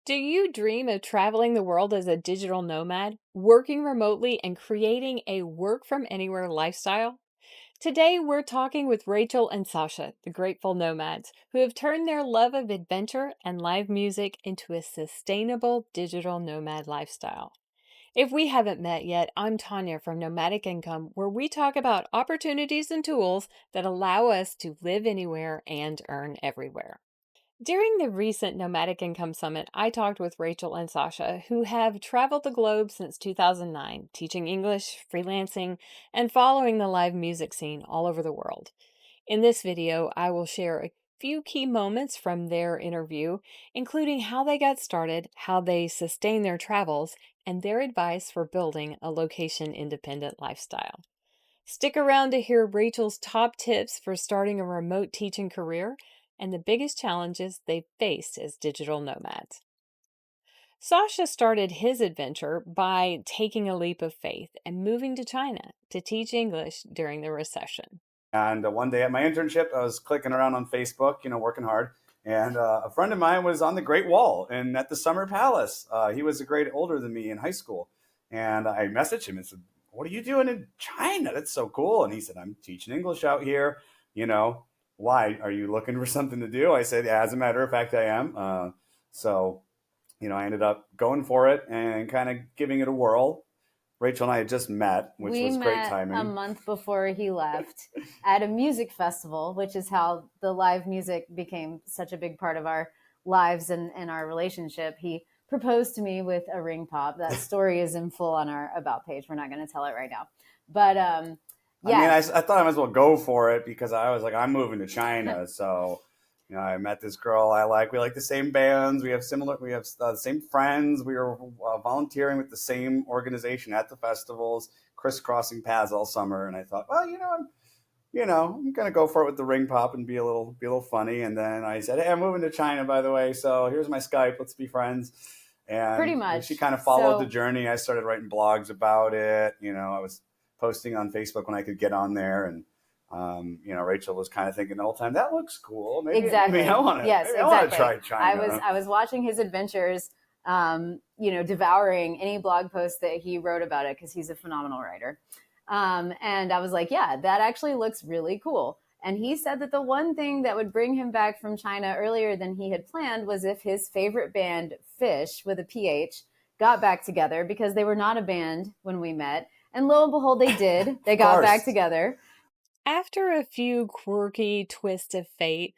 Do you dream of traveling the world as a digital nomad, working remotely, and creating a work from anywhere lifestyle? Today, we're talking with Rachel and Sasha, the Grateful Nomads, who have turned their love of adventure and live music into a sustainable digital nomad lifestyle. If we haven't met yet, I'm Tanya from Nomadic Income, where we talk about opportunities and tools that allow us to live anywhere and earn everywhere. During the recent Nomadic Income Summit, I talked with Rachel and Sasha, who have traveled the globe since 2009, teaching English, freelancing, and following the live music scene all over the world. In this video, I will share a few key moments from their interview, including how they got started, how they sustain their travels, and their advice for building a location independent lifestyle. Stick around to hear Rachel's top tips for starting a remote teaching career and the biggest challenges they've faced as digital nomads. Sasha started his adventure by taking a leap of faith and moving to China to teach English during the recession. And one day at my internship, I was clicking around on Facebook, working hard. And a friend of mine was on the Great Wall and at the Summer Palace. He was a grade older than me in high school. And I messaged him and said, "What are you doing in China? That's so cool." And he said, "I'm teaching English out here. You know, why? Are you looking for something to do?" I said, "Yeah, as a matter of fact, I am." I ended up going for it and kind of giving it a whirl. Rachel and I had just met, which We was great met timing. a month before he left at a music festival, which is how the live music became such a big part of our lives and our relationship. He proposed to me with a ring pop. That story is in full on our About page. We're not going to tell it right now. But yeah. I thought I might as well go for it because I was like, I'm moving to China. So, I met this girl I like. We like the same bands. We have the same friends. We were volunteering with the same organization at the festivals, crisscrossing paths all summer. And I thought, well, I'm gonna go for it with the ring pop and be a little funny. And then I said, "Hey, I'm moving to China, by the way. So here's my Skype. Let's be friends." And pretty much she kind of followed the journey. I started writing blogs about it. I was posting on Facebook when I could get on there, and Rachel was kind of thinking the whole time, that looks cool. Maybe I want to try China. I was watching his adventures, devouring any blog post that he wrote about it because he's a phenomenal writer. And I was like, yeah, that actually looks really cool. And he said that the one thing that would bring him back from China earlier than he had planned was if his favorite band, Fish, with a PH, got back together, because they were not a band when we met. And lo and behold, they did. They got back together. After a few quirky twists of fate,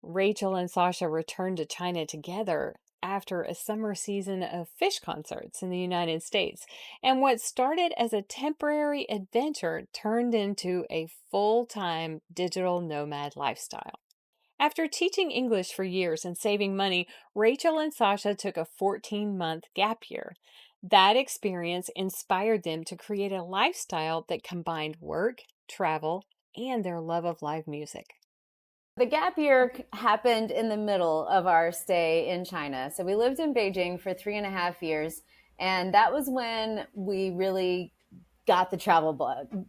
Rachel and Sasha returned to China together after a summer season of Fish concerts in the United States. And what started as a temporary adventure turned into a full-time digital nomad lifestyle. After teaching English for years and saving money, Rachel and Sasha took a 14-month gap year. That experience inspired them to create a lifestyle that combined work, travel, and their love of live music. The gap year happened in the middle of our stay in China. So we lived in Beijing for 3.5 years. And that was when we really got the travel bug.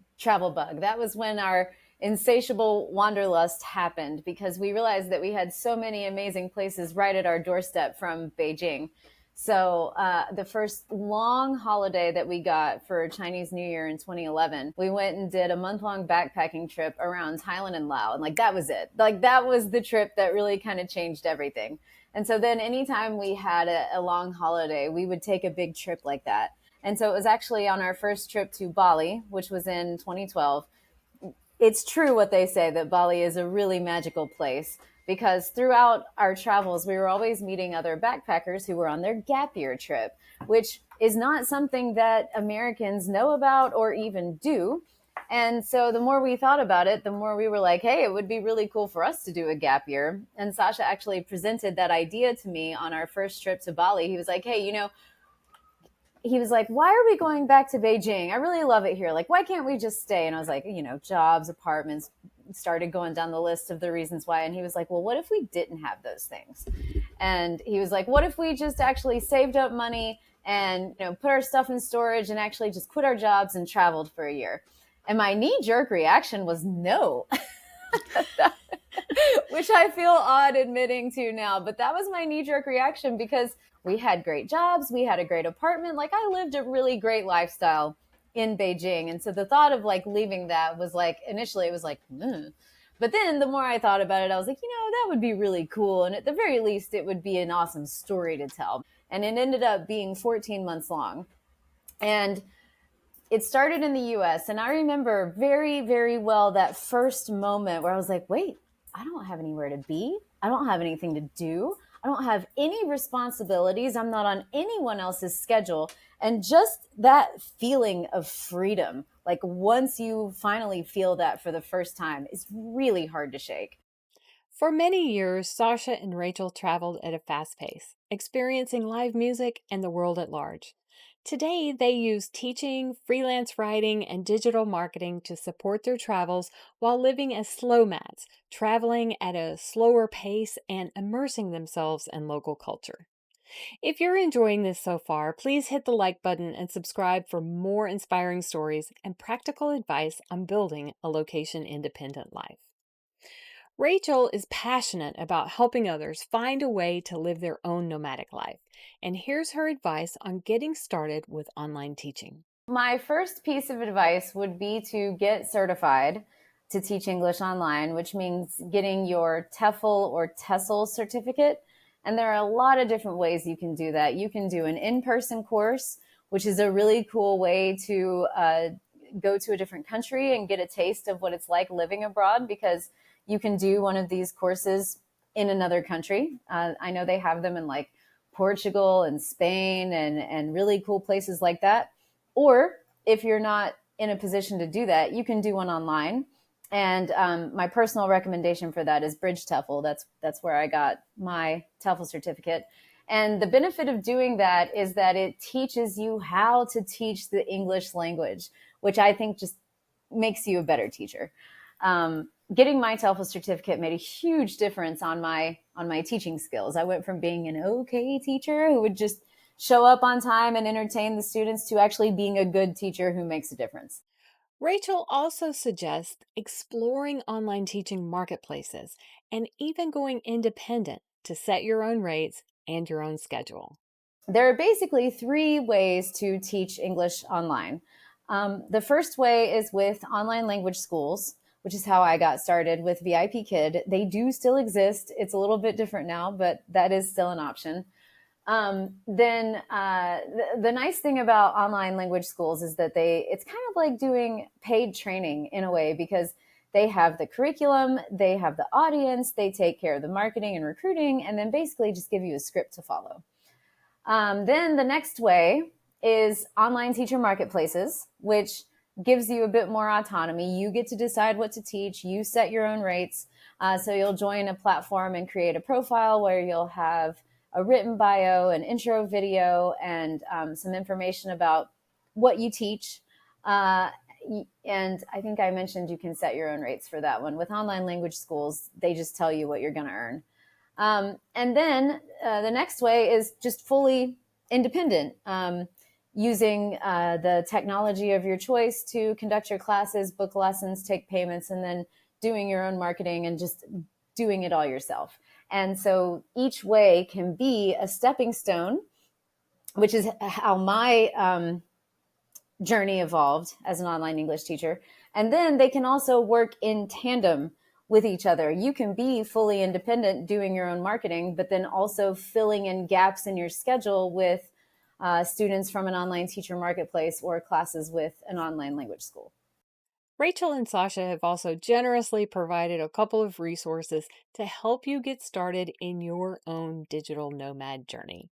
That was when our insatiable wanderlust happened, because we realized that we had so many amazing places right at our doorstep from Beijing. So the first long holiday that we got for Chinese New Year in 2011, we went and did a month-long backpacking trip around Thailand and Laos. And that was it. That was the trip that really kind of changed everything. And so then anytime we had a long holiday, we would take a big trip like that. And so it was actually on our first trip to Bali, which was in 2012. It's true what they say, that Bali is a really magical place, because throughout our travels, we were always meeting other backpackers who were on their gap year trip, which is not something that Americans know about or even do. And so the more we thought about it, the more we were like, hey, it would be really cool for us to do a gap year. And Sasha actually presented that idea to me on our first trip to Bali. He was like, hey, he was like, why are we going back to Beijing? I really love it here. Why can't we just stay? And I was like, jobs, apartments, started going down the list of the reasons why. And he was like, well, what if we didn't have those things? And he was like, what if we just actually saved up money and, put our stuff in storage and actually just quit our jobs and traveled for a year? And my knee-jerk reaction was no. which I feel odd admitting to now, but that was my knee-jerk reaction because we had great jobs, we had a great apartment. Like I lived a really great lifestyle in Beijing. And so the thought of like leaving that was like initially it was like, mm. But then the more I thought about it, I was like, that would be really cool. And at the very least, it would be an awesome story to tell. And it ended up being 14 months long. And it started in the US. And I remember very, very well that first moment where I was like, wait, I don't have anywhere to be. I don't have anything to do. I don't have any responsibilities. I'm not on anyone else's schedule. And just that feeling of freedom, like once you finally feel that for the first time, is really hard to shake. For many years, Sasha and Rachel traveled at a fast pace, experiencing live music and the world at large. Today, they use teaching, freelance writing, and digital marketing to support their travels while living as slow-mads, traveling at a slower pace and immersing themselves in local culture. If you're enjoying this so far, please hit the like button and subscribe for more inspiring stories and practical advice on building a location independent life. Rachel is passionate about helping others find a way to live their own nomadic life. And here's her advice on getting started with online teaching. My first piece of advice would be to get certified to teach English online, which means getting your TEFL or TESOL certificate. And there are a lot of different ways you can do that. You can do an in-person course, which is a really cool way to go to a different country and get a taste of what it's like living abroad, because you can do one of these courses in another country. I know they have them in like Portugal and Spain and really cool places like that. Or if you're not in a position to do that, you can do one online. And my personal recommendation for that is Bridge TEFL. That's where I got my TEFL certificate. And the benefit of doing that is that it teaches you how to teach the English language, which I think just makes you a better teacher. Getting my TEFL certificate made a huge difference on my teaching skills. I went from being an okay teacher who would just show up on time and entertain the students to actually being a good teacher who makes a difference. Rachel also suggests exploring online teaching marketplaces and even going independent to set your own rates and your own schedule. There are basically three ways to teach English online. The first way is with online language schools, which is how I got started with VIP Kid. They do still exist. It's a little bit different now, but that is still an option. The nice thing about online language schools is that it's kind of like doing paid training in a way, because they have the curriculum, they have the audience, they take care of the marketing and recruiting, and then basically just give you a script to follow. Then the next way is online teacher marketplaces, which gives you a bit more autonomy. You get to decide what to teach. You set your own rates. So you'll join a platform and create a profile where you'll have a written bio, an intro video, and some information about what you teach. And I think I mentioned you can set your own rates for that one. With online language schools, they just tell you what you're going to earn. And then the next way is just fully independent, using the technology of your choice to conduct your classes, book lessons, take payments, and then doing your own marketing and just doing it all yourself. And so each way can be a stepping stone, which is how my journey evolved as an online English teacher. And then they can also work in tandem with each other. You can be fully independent doing your own marketing, but then also filling in gaps in your schedule with students from an online teacher marketplace or classes with an online language school. Rachel and Sasha have also generously provided a couple of resources to help you get started in your own digital nomad journey.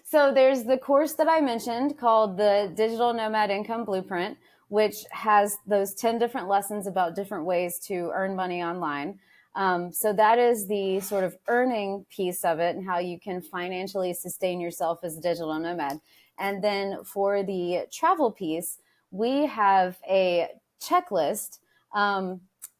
So there's the course that I mentioned called the Digital Nomad Income Blueprint, which has those 10 different lessons about different ways to earn money online. So that is the sort of earning piece of it and how you can financially sustain yourself as a digital nomad. And then for the travel piece, we have a checklist.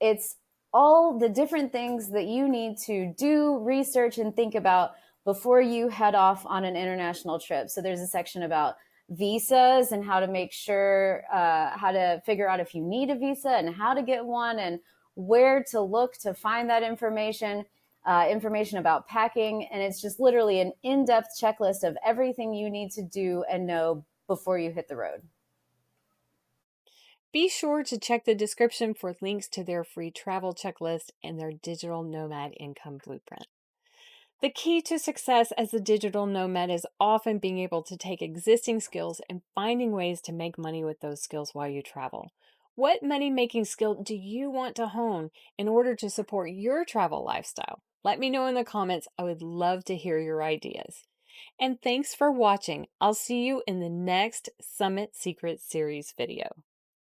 It's all the different things that you need to do, research, and think about before you head off on an international trip. So there's a section about visas and how to make sure, how to figure out if you need a visa and how to get one and where to look to find that information, information about packing. And it's just literally an in-depth checklist of everything you need to do and know before you hit the road. Be sure to check the description for links to their free travel checklist and their digital nomad income blueprint. The key to success as a digital nomad is often being able to take existing skills and finding ways to make money with those skills while you travel. What money making skill do you want to hone in order to support your travel lifestyle? Let me know in the comments. I would love to hear your ideas. And thanks for watching. I'll see you in the next Summit Secrets series video.